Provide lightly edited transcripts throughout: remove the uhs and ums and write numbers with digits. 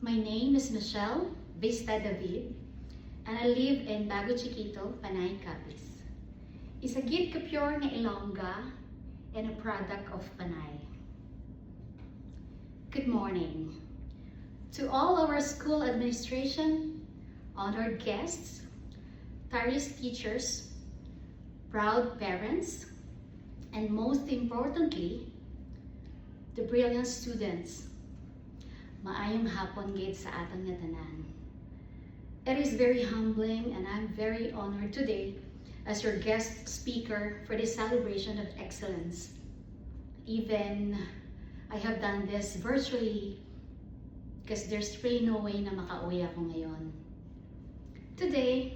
My name is Michelle Vista David, and I live in Bago Chiquito, Panay, Capiz. Isagid ka pure nga Ilongga and a product of Panay. Good morning. To all our school administration, honored guests, tireless teachers, proud parents, and most importantly, the brilliant students. Maayong hapon gid sa atong nga tanan. It is very humbling and I'm very honored today as your guest speaker for this celebration of excellence. Even I have done this virtually because there's really no way na makauwi ako ngayon. Today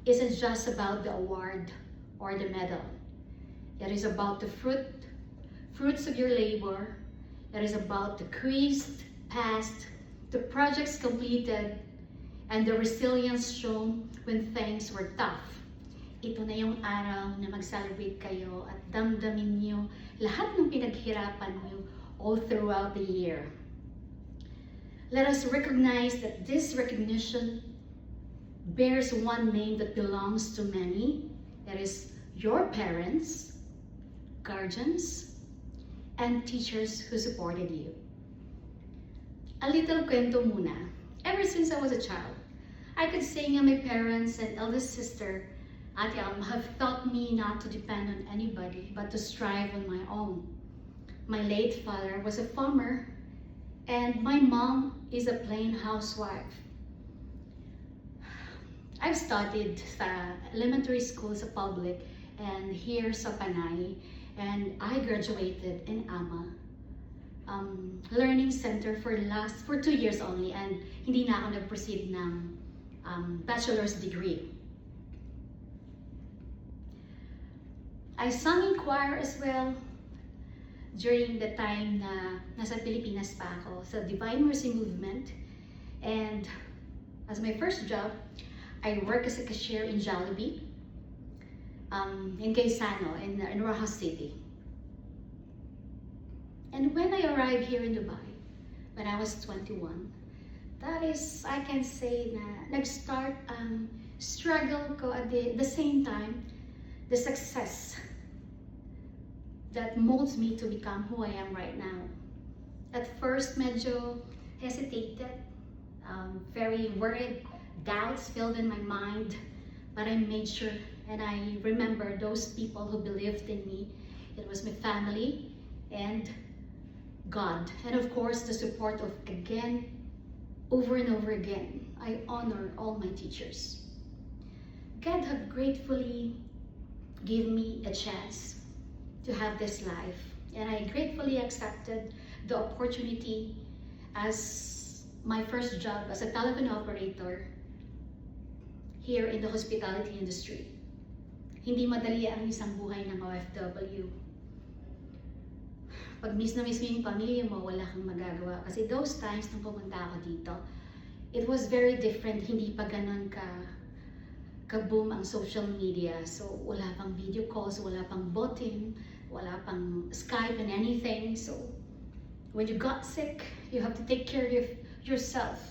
isn't just about the award or the medal. It is about the fruits of your labor. It is about the quiz passed, the projects completed, and the resilience shown when things were tough. Ito na yung araw na mag-celebrate kayo at damdamin niyo lahat ng pinaghirapan niyo all throughout the year. Let us recognize that this recognition bears one name that belongs to many. That is your parents, guardians, and teachers who supported you. A little kwento muna. Ever since I was a child, I could say nga my parents and eldest sister, Ate Alma, have taught me not to depend on anybody but to strive on my own. My late father was a farmer and my mom is a plain housewife. I've studied sa elementary school sa public and here sa Panay, and I graduated in AMA Learning Center for 2 years only, and hindi na ako nag-proceed ng bachelor's degree. I sang in choir as well during the time na nasa Pilipinas pa ako sa Divine Mercy Movement, and as my first job, I work as a cashier in Jollibee. In Gaisano, in Rojas City. And when I arrived here in Dubai, when I was 21, that is, I can say na nag-start ang struggle ko at the same time, the success that molds me to become who I am right now. At first, medyo hesitated, very worried, doubts filled in my mind, but I made sure and I remember those people who believed in me. It was my family and God. And of course, the support of, again, over and over again, I honor all my teachers. God have gratefully given me a chance to have this life. And I gratefully accepted the opportunity as my first job as a telephone operator here in the hospitality industry. Hindi madali ang isang buhay ng OFW. Pag miss na miss mo yung pamilya mo, wala kang magagawa. Kasi those times nung pumunta ako dito, it was very different. Hindi pa ganun ka-boom ang social media. So wala pang video calls, wala pang booting, wala pang Skype and anything. So when you got sick, you have to take care of yourself.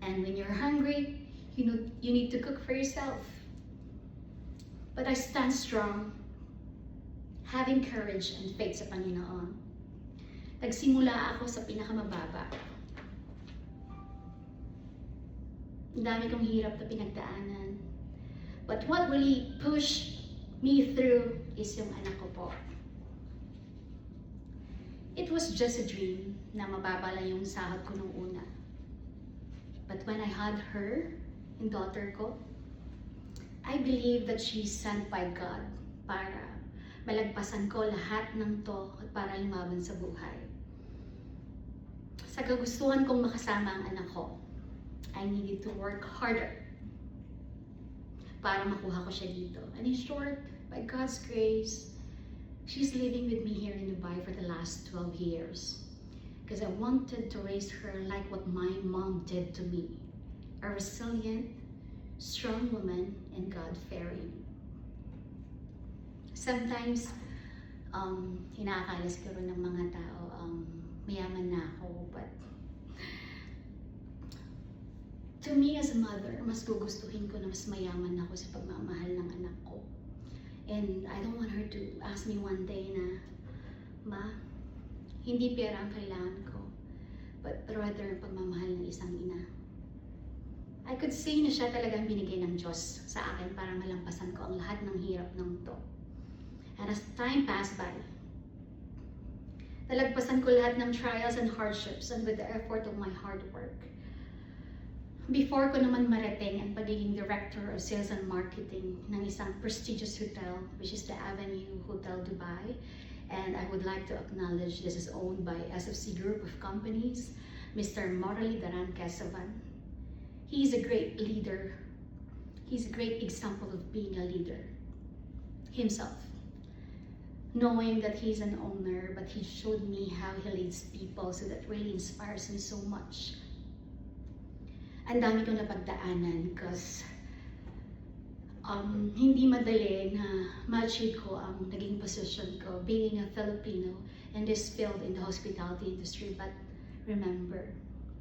And when you're hungry, you need to cook for yourself. But I stand strong, having courage and faith sa Panginoon. Nagsimula ako sa pinakamababa. Ang dami kong hirap na pinagdaanan. But what really pushed me through is yung anak ko po. It was just a dream na mababa lang yung sahod ko nung una. But when I had her, yung daughter ko, I believe that she's sent by God para malagpasan ko lahat ng to at para lumaban sa buhay. Sa kagustuhan kong makasama ang anak ko, I needed to work harder para makuha ko siya dito. And in short, by God's grace, she's living with me here in Dubai for the last 12 years. Because I wanted to raise her like what my mom did to me. A resilient, strong woman and God-fearing. Sometimes, inaakala siguro ng mga tao, mayaman na ako, but To me as a mother, mas gugustuhin ko na mas mayaman ako sa pagmamahal ng anak ko. And I don't want her to ask me one day na, Ma, hindi pera ang kailangan ko, but rather pagmamahal ng isang ina. I could say na siya talagang binigay ng Diyos sa akin para malampasan ko ang lahat ng hirap ng to. And as time passed by, nalagpasan ko lahat ng trials and hardships and with the effort of my hard work. Before ko naman marating ang pagiging Director of Sales and Marketing ng isang prestigious hotel, which is the Avenue Hotel Dubai. And I would like to acknowledge this is owned by SFC Group of Companies, Mr. Morally Daran Kesavan. He's a great leader. He's a great example of being a leader himself. Knowing that he's an owner, but he showed me how he leads people, so that really inspires me so much. Ang dami kong napagdaanan because hindi madali na ma-achieve ko ang naging position ko being a Filipino in this field in the hospitality industry. But remember,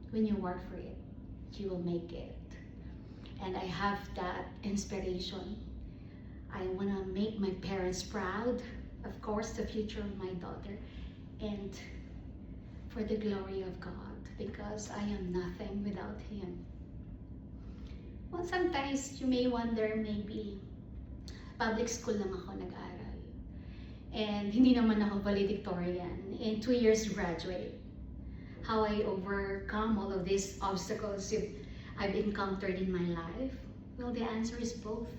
when you work for it, you will make it. And I have that inspiration. I want to make my parents proud, of course, the future of my daughter, and for the glory of God, because I am nothing without Him. Well, sometimes you may wonder, maybe public school lang ako nag-aral. And hindi naman ako valedictorian. In 2 years graduate. How I overcome all of these obstacles I've encountered in my life? Well, the answer is both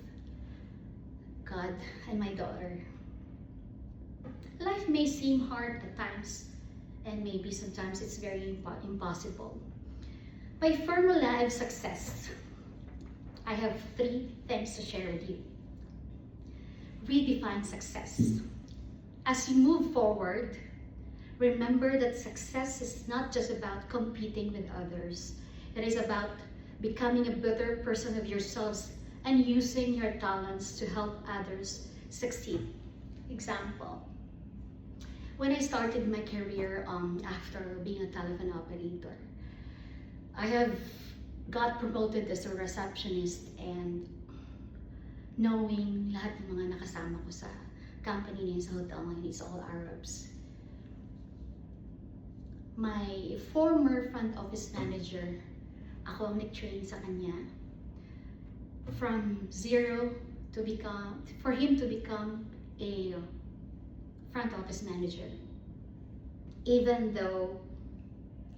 God and my daughter. Life may seem hard at times, and maybe sometimes it's very impossible. My formula of success, I have 3 things to share with you. Redefine success. As you move forward, remember that success is not just about competing with others. It is about becoming a better person of yourselves and using your talents to help others succeed. Example, when I started my career after being a telephone operator, I have got promoted as a receptionist, and knowing lahat ng mga nakasama ko sa company niya sa hotel ngayon is all Arabs. My former front office manager, ako ang nag-train sa kanya from zero to for him to become a front office manager. Even though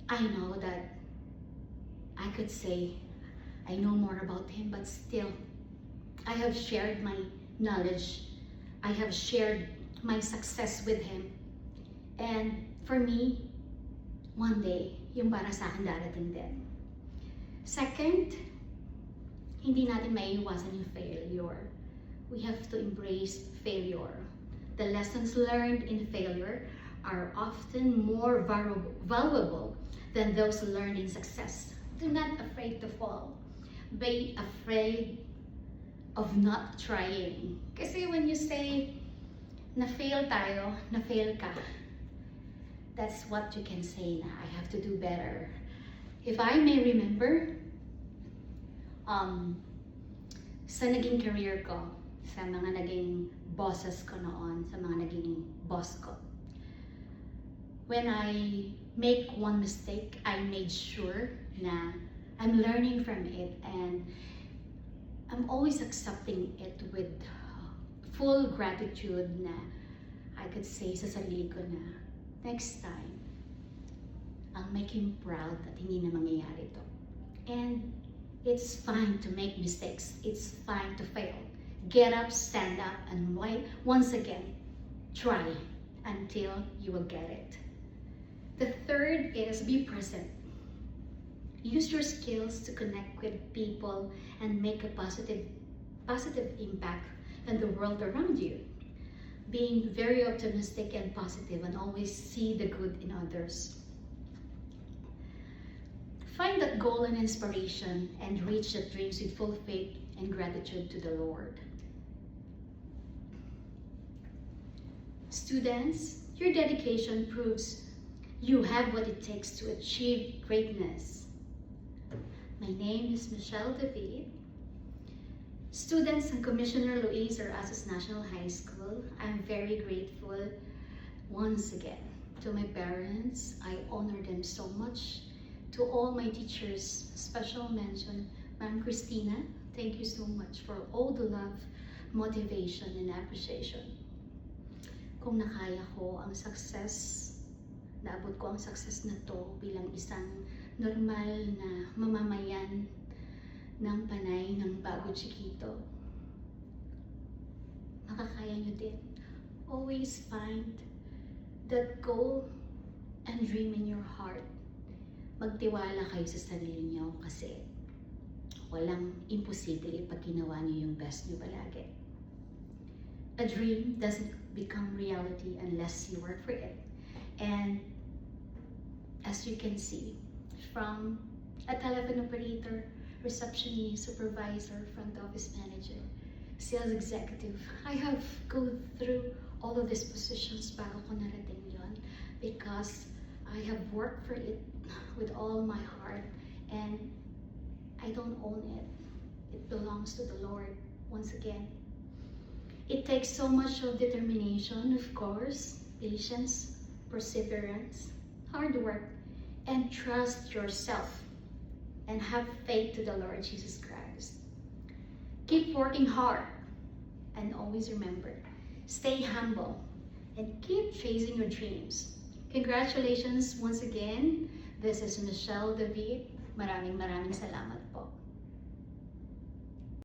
I know that I could say I know more about him, but still, I have shared my knowledge. I have shared my success with him. And for me, one day, yung para sa akin darating din. Second, hindi natin maiiwasan yung failure. We have to embrace failure. The lessons learned in failure are often more valuable than those learned in success. Do not afraid to fall. Be afraid of not trying. Kasi when you say, na-fail tayo, na-fail ka, that's what you can say na, I have to do better. If I may remember, sa naging career ko, sa mga naging bosses ko noon, sa mga naging boss ko, when I make one mistake, I made sure na I'm learning from it, and I'm always accepting it with full gratitude na I could say sa sarili ko na next time, I'll make him proud that hindi na mangyayari to. And it's fine to make mistakes. It's fine to fail. Get up, stand up, and once again, try until you will get it. The third is be present. Use your skills to connect with people and make a positive impact on the world around you. Being very optimistic and positive and always see the good in others. Find that goal and inspiration and reach the dreams with full faith and gratitude to the Lord. Students, your dedication proves you have what it takes to achieve greatness. My name is Michelle David. Students and Commissioner Luis Arasas National High School, I'm very grateful once again to my parents. I honor them so much. To all my teachers, special mention, Ma'am Christina, thank you so much for all the love, motivation, and appreciation. Kung nakaya ko ang success, naabot ko ang success na to bilang isang normal na mamamayan ng Panay ng Bago Chiquito, makakaya nyo din. Always find that goal and dream in your heart. Magtiwala kayo sa sarili nyo kasi walang imposible pag ginawa nyo yung best nyo palagi. A dream doesn't become reality unless you work for it. And as you can see, from a telephone operator, receptionist, supervisor, front office manager, sales executive, I have go through all of these positions bago ko narating yon because I have worked for it with all my heart and I don't own it. It belongs to the Lord once again. It takes so much of determination, of course, patience, perseverance, hard work, and trust yourself and have faith to the Lord Jesus Christ. Keep working hard and always remember, stay humble and keep chasing your dreams. Congratulations once again. This is Michelle David. Maraming salamat po.